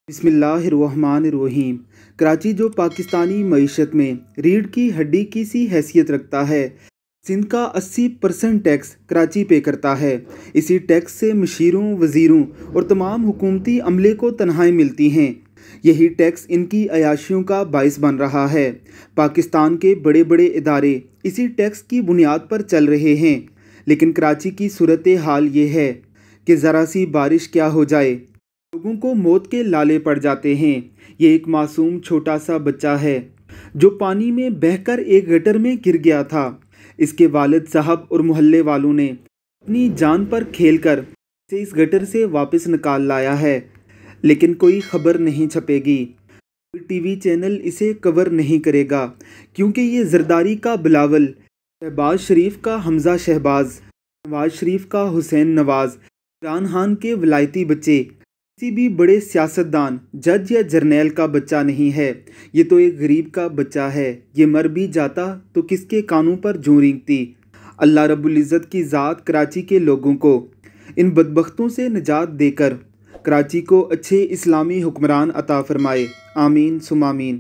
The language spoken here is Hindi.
बिस्मिल्लाहिर्रहमानिर्रहीम। कराची जो पाकिस्तानी मईशत में रीढ़ की हड्डी की सी हैसियत रखता है, सिंध का 80% टैक्स कराची पे करता है। इसी टैक्स से मशीरों, वज़ीरों और तमाम हुकूमती अमले को तनख्वाहें मिलती हैं। यही टैक्स इनकी अयाशियों का बाइस बन रहा है। पाकिस्तान के बड़े बड़े इदारे इसी टैक्स की बुनियाद पर चल रहे हैं, लेकिन कराची की सूरत हाल ये है कि ज़रा सी बारिश क्या हो जाए, लोगों को मौत के लाले पड़ जाते हैं। ये एक मासूम छोटा सा बच्चा है जो पानी में बहकर एक गटर में गिर गया था। इसके वालिद साहब और मोहल्ले वालों ने अपनी जान पर खेलकर इसे इस गटर से वापस निकाल लाया है, लेकिन कोई खबर नहीं छपेगी, कोई टीवी चैनल इसे कवर नहीं करेगा, क्योंकि ये जरदारी का बिलावल, शहबाज शरीफ का हमज़ा शहबाज, नवाज शरीफ का हुसैन नवाज, इमरान खान के वलायती बच्चे, किसी भी बड़े सियासतदान, जज या जर्नैल का बच्चा नहीं है। ये तो एक गरीब का बच्चा है। ये मर भी जाता तो किसके कानों पर जूं रेंगती। अल्लाह रब्बुल इज़्ज़त की ज़ात कराची के लोगों को इन बदबख्तों से निजात देकर कराची को अच्छे इस्लामी हुक्मरान अता फरमाए। आमीन सुम आमीन।